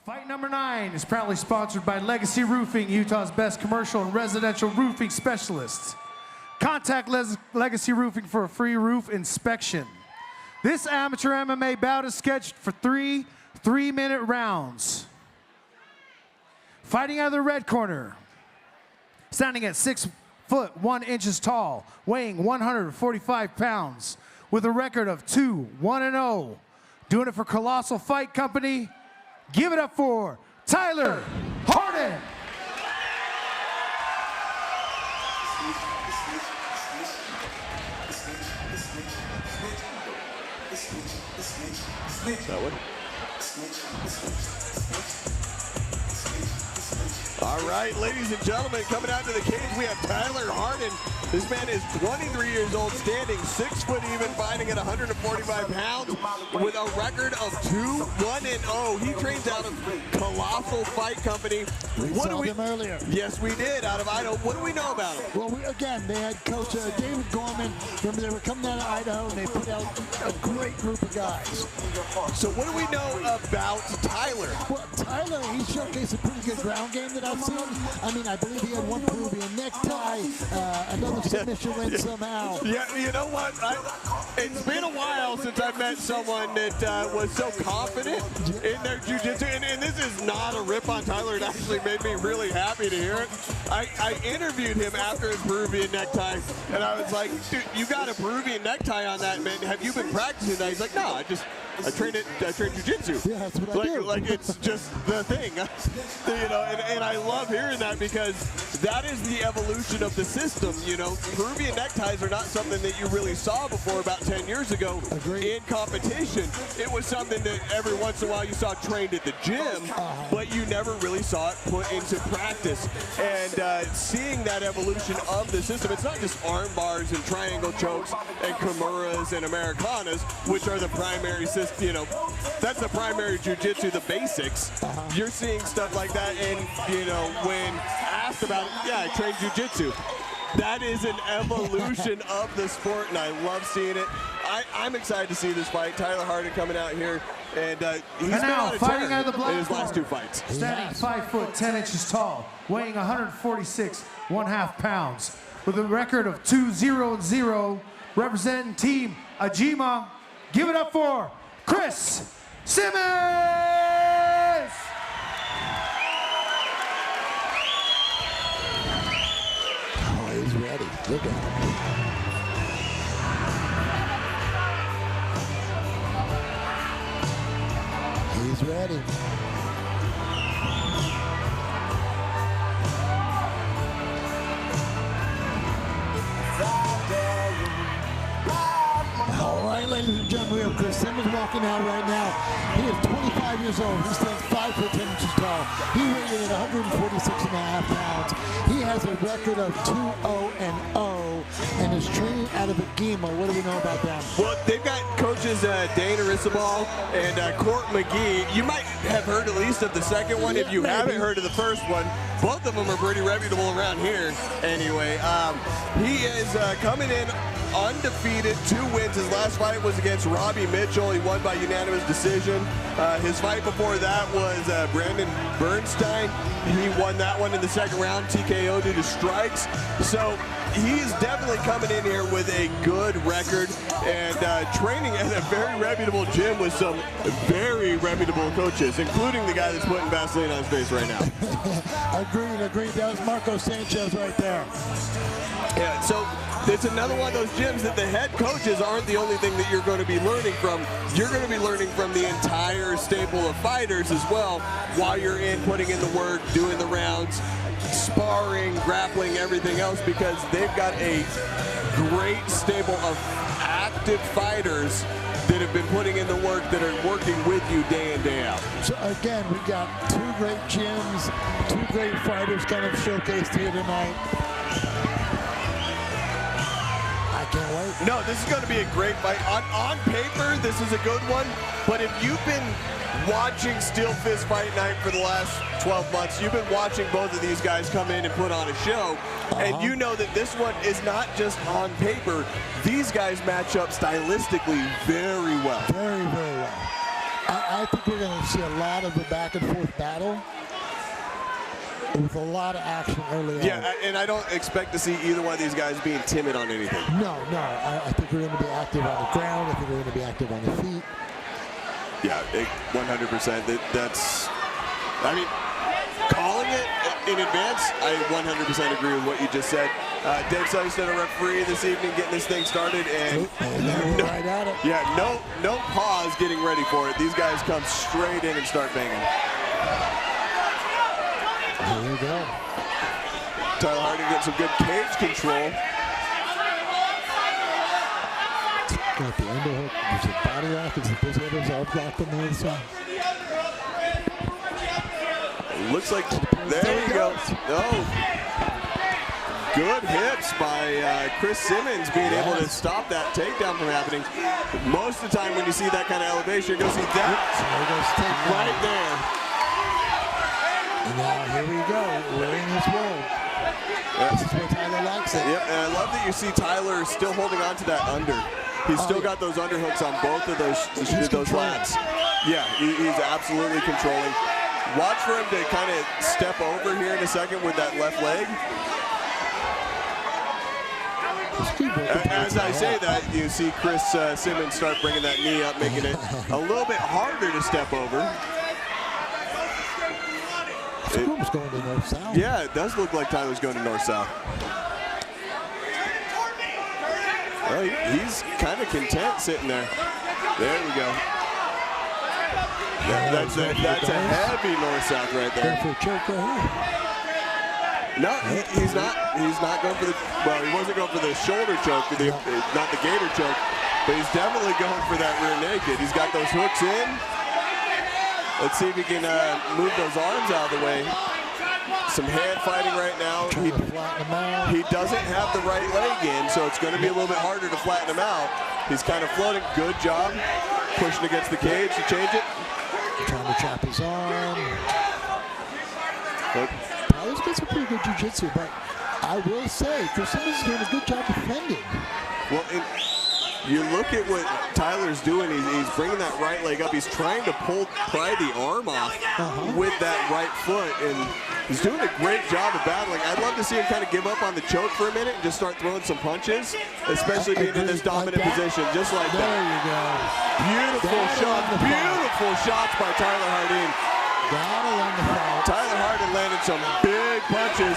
Fight number 9 is proudly sponsored by Legacy Roofing, Utah's best commercial and residential roofing specialists. Contact Legacy Roofing for a free roof inspection. This amateur MMA bout is scheduled for 3 3-minute rounds. Fighting out of the red corner, standing at 6 foot 1 inches tall, weighing 145 pounds, with a record of 2-1-0. Doing it for Colossal Fight Company. Give it up for Tyler Hardin. That one. All right, ladies and gentlemen, coming out to the cage, we have Tyler Hardin. This man is 23 years old, standing 6 foot even, fighting at 145 pounds with a record of 2-1-0. He trains out of Colossal Fight Company. We saw him earlier. Yes, we did, out of Idaho. What do we know about him? Well, again, they had Coach David Gorman. Remember, they were coming out of Idaho, and they put out a great group of guys. So what do we know about Tyler? Well, Tyler, he showcased a pretty good ground game that I've seen. I mean, I believe he had one Peruvian necktie, another submission win somehow. Yeah, you know what? It's been a while since I've met someone that was so confident in their jiu-jitsu, and this is not a rip on Tyler. It actually made me really happy to hear it. I interviewed him after his Peruvian necktie, and I was like, dude, you got a Peruvian necktie on that, man. Have you been practicing that? He's like, no, I train jiu-jitsu. Yeah, that's what I do. Like it's just the thing, you know. And I love hearing that, because that is the evolution of the system. You know, Peruvian neckties are not something that you really saw before about 10 years ago. Agreed. In competition. It was something that every once in a while you saw trained at the gym, but you never really saw it put into practice. And seeing that evolution of the system, it's not just arm bars and triangle chokes and kimuras and Americanas, which are the primary system. You know, that's the primary jiu-jitsu, the basics. You're seeing stuff like that, and you know, when asked about it, yeah, I train jiu-jitsu. That is an evolution of the sport, and I love seeing it. I'm excited to see this fight. Tyler Hardin coming out here, and he's been on a fighting tear out of the black in his last corner. 2 fights. Standing 5 foot 10 inches tall, weighing 146 1/2 pounds, with a record of 2-0-0, representing Team Ajima. Give it up for Chris Simmons! Oh, he's ready. Look at him. He's ready. All right, ladies and gentlemen, we have Chris Simmons walking out right now. He is 25 years old. He stands 5 foot 10 inches tall. He weighed in at 146.5 pounds. He has a record of 2-0-0 and is training out of Agima. What do we know about them? Well, they've got coaches Dana Risabal and Court McGee. You might have heard at least of the second one. If you haven't heard of the first one, both of them are pretty reputable around here. Anyway, he is coming in undefeated, 2 wins. His last fight was against Robbie Mitchell. He won by unanimous decision. His fight before that was Brandon Bernstein. He won that one in the second round, TKO due to strikes. So he's definitely coming in here with a good record and training at a very reputable gym with some very reputable coaches, including the guy that's putting Vaseline on his face right now. Agreed. That was Marco Sanchez right there. Yeah, so it's another one of those gyms that the head coaches aren't the only thing that you're going to be learning from. You're going to be learning from the entire stable of fighters as well while you're in putting in the work, doing the rounds, sparring, grappling, everything else, because they've got a great stable of active fighters that have been putting in the work, that are working with you day in, day out. So again, we got 2 great gyms, 2 great fighters kind of showcased here tonight. I can't wait. No, this is going to be a great fight. On paper, this is a good one, but if you've been watching SteelFist Fight Night for the last 12 months, you've been watching both of these guys come in and put on a show, and you know that this one is not just on paper. These guys match up stylistically very well. Very well. I think we're going to see a lot of a back and forth battle with a lot of action early on. Yeah, and I don't expect to see either one of these guys being timid on anything. No. I think we're going to be active on the ground. I think we're going to be active on the feet. Yeah, 100%. That's, I mean, calling it in advance, I 100% agree with what you just said. Dave Sutherland, a referee this evening, getting this thing started, and we're right at it. Yeah, no pause getting ready for it. These guys come straight in and start banging. Here we go. Tyler Hardin getting some good cage control. Got the underhook. There's a body lock. There's a big headers all blocked on the other side. Looks like, there you go. Oh. Good hits by Chris Simmons being able to stop that takedown from happening. Most of the time when you see that kind of elevation, you're going to see that right there. And now here we go. We're in this world. This is where Tyler likes it. Yep, and I love that you see Tyler still holding on to that under. He's still got those underhooks on both of those lats. Yeah, he's absolutely controlling. Watch for him to kind of step over here in a second with that left leg. As I say that, you see Chris Simmons start bringing that knee up, making it a little bit harder to step over. It's going to north-south. Yeah, it does look like Tyler's going to north-south. Well, he's kind of content sitting there. There we go. That's a heavy north-south right there. For a choke right here. No, he's not going for the, well, he wasn't going for the shoulder choke, not the gator choke, but he's definitely going for that rear naked. He's got those hooks in. Let's see if he can move those arms out of the way. Some hand fighting right now. He doesn't have the right leg in, so it's going to be a little bit harder to flatten him out. He's kind of floating. Good job. Pushing against the cage to change it. Trying to trap his arm. Tyler's got some pretty good jiu-jitsu, but I will say, Chris Simmons is doing a good job defending. Well, you look at what Tyler's doing. He's bringing that right leg up. He's trying to pry the arm off with that right foot, and he's doing a great job of battling. I'd love to see him kind of give up on the choke for a minute and just start throwing some punches, especially being in this dominant position, just like that. There you go. Beautiful shot. Beautiful shots by Tyler Hardin. Gotta land the foul. Tyler Hardin landed some big punches.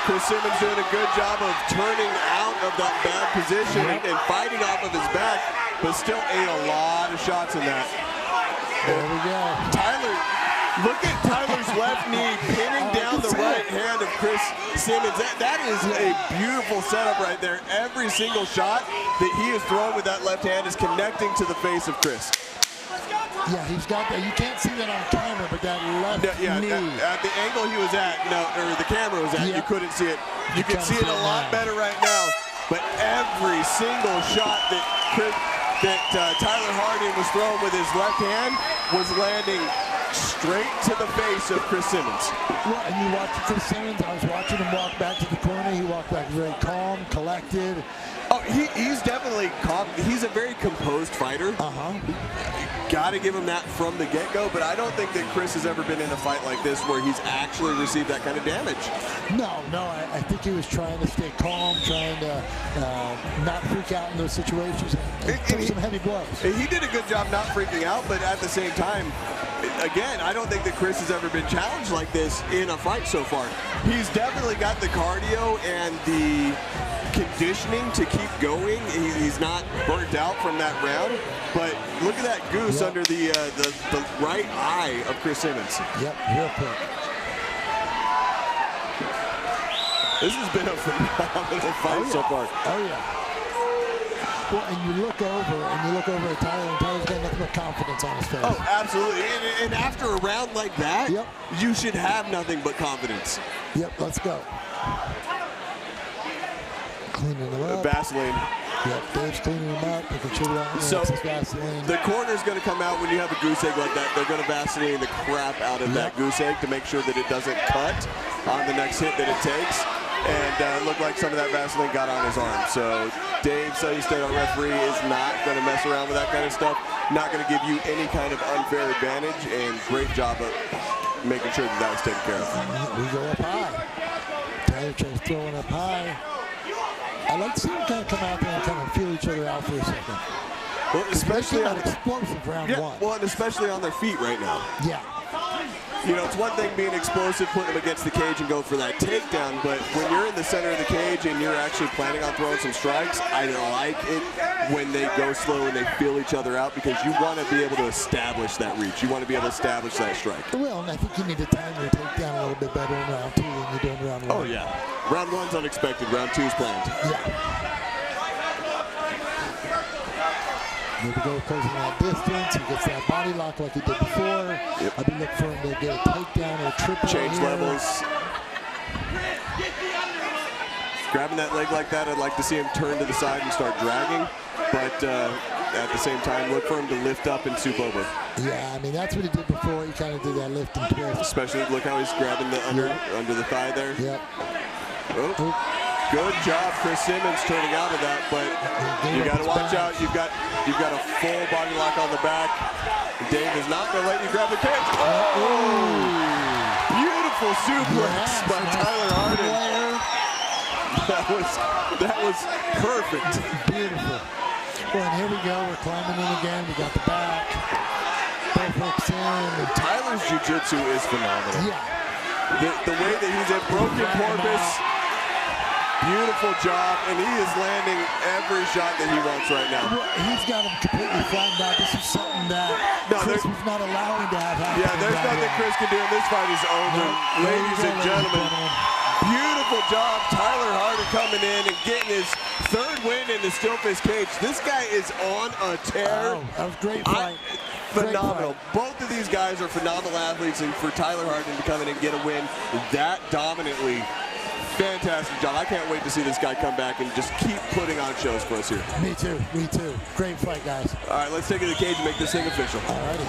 Chris Simmons doing a good job of turning out of that bad position and fighting off of his back, but still ate a lot of shots in that. There we go. Tyler, look at Tyler's left knee pinning down the right hand of Chris Simmons. That is a beautiful setup right there. Every single shot that he is throwing with that left hand is connecting to the face of Chris. Yeah, he's got that. You can't see that on camera, but that left knee. At the angle he was at, or the camera was at, you couldn't see it. You can see it a lot better right now. But every single shot that Tyler Hardin was throwing with his left hand was landing straight to the face of Chris Simmons. Well, and you watch Chris Simmons. I was watching him walk back to the corner. He walked back very calm, collected. Oh, he's definitely calm. He's a very composed fighter. Got to give him that from the get-go, but I don't think that Chris has ever been in a fight like this where he's actually received that kind of damage. No, I think he was trying to stay calm, trying to not freak out in those situations, and took some heavy blows. He did a good job not freaking out, but at the same time, again, I don't think that Chris has ever been challenged like this in a fight so far. He's definitely got the cardio and the conditioning to keep going. He's not burnt out from that round, but look at that goose under the right eye of Chris Simmons. Yep, real quick. This has been a phenomenal fight so far. Oh yeah. Well, and you look over at Tyler, and Tyler's got nothing but confidence on his face. Oh, absolutely. And after a round like that, you should have nothing but confidence. Yep, let's go. Cleaning him up. Vaseline. Yep, Dave's cleaning him up. So the corner's going to come out when you have a goose egg like that. They're going to Vaseline the crap out of that goose egg to make sure that it doesn't cut on the next hit that it takes. and it looked like some of that Vaseline got on his arm. So Dave, Sunny State, our referee, is not going to mess around with that kind of stuff. Not going to give you any kind of unfair advantage, and great job of making sure that was taken care of. We go up high. Tyler tries throwing up high. I like to see them kind of come out there and kind of feel each other out for a second. Well, especially on explosive round one. Well, and especially on their feet right now. Yeah. You know, it's one thing being explosive, putting them against the cage and go for that takedown, but when you're in the center of the cage and you're actually planning on throwing some strikes, I like it when they go slow and they feel each other out, because you want to be able to establish that reach. You want to be able to establish that strike. Well, and I think you need to time your takedown a little bit better in round two than you do in round one. Oh, yeah. Round one's unexpected. Round two's planned. Yeah. Here we go, closing that distance. He gets that body lock like he did before. Yep. I'd be looking for him to get a takedown or a triple. Change here. levels. Grabbing that leg like that, I'd like to see him turn to the side and start dragging. But at the same time, look for him to lift up and soup over. Yeah, I mean, that's what he did before. He kind of did that lift and twist. Especially, look how he's grabbing the under the thigh there. Yep. Oh. Good job, Chris Simmons, turning out of that, but you got to watch out. You've got a full body lock on the back. Dave is not going to let you grab the cage. Oh! Beautiful suplex by Tyler Hardin. That was perfect. Beautiful. Well, and here we go. We're climbing in again. We got the back. Both hooks in. Tyler's jiu-jitsu is phenomenal. Yeah. The way that he's at broken porpoise. Beautiful job, and he is landing every shot that he wants right now. Well, he's got him completely flattened out. This is something that Chris was not allowing to have happen. Yeah, there's nothing Chris can do, and this fight is over. Ladies and gentlemen, beautiful job. Tyler Hardin coming in and getting his third win in the SteelFist cage. This guy is on a tear. Oh, that was a great fight. Phenomenal. Both of these guys are phenomenal athletes, and for Tyler Hardin to come in and get a win that dominantly, fantastic job. I can't wait to see this guy come back and just keep putting on shows for us here. Me too, me too. Great fight, guys. All right, let's take it to the cage and make this thing official. All righty.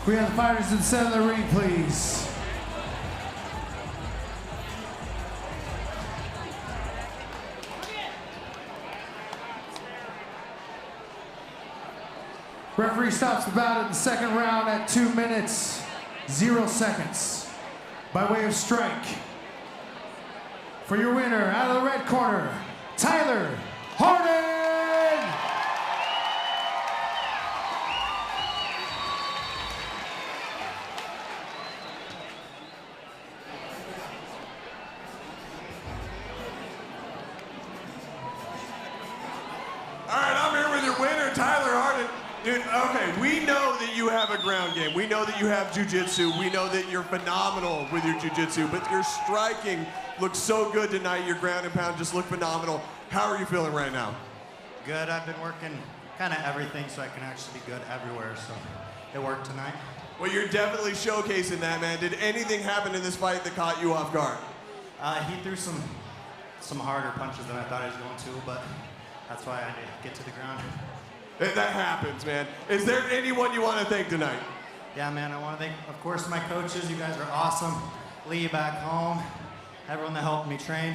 We have the fighters in the center of the ring, please. Referee stops the bout in the second round at 2 minutes, 0 seconds. By way of strike. For your winner, out of the red corner, Tyler Hardin! All right, I'm here with your winner, Tyler Hardin. Dude, okay, we know that you have a ground game. We know that you have jiu-jitsu. We know that you're phenomenal with your jiu-jitsu, but your striking looks so good tonight. Your ground and pound just look phenomenal. How are you feeling right now? Good. I've been working kind of everything so I can actually be good everywhere, so it worked tonight. Well, you're definitely showcasing that, man. Did anything happen in this fight that caught you off guard? He threw some harder punches than I thought he was going to, but that's why I had to get to the ground. That happens, man. Is there anyone you want to thank tonight? Yeah, man, I want to thank, of course, my coaches. You guys are awesome. Lee back home, everyone that helped me train,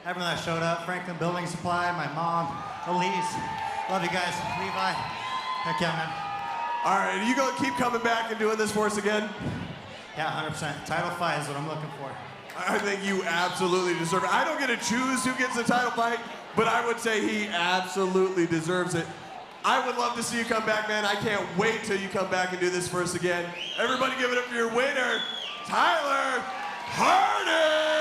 everyone that showed up, Franklin Building Supply, my mom, Elise. Love you guys. Levi. Heck yeah, man. All right, are you going to keep coming back and doing this for us again? Yeah, 100%. Title fight is what I'm looking for. I think you absolutely deserve it. I don't get to choose who gets the title fight, but I would say he absolutely deserves it. I would love to see you come back, man. I can't wait till you come back and do this for us again. Everybody give it up for your winner, Tyler Hardin!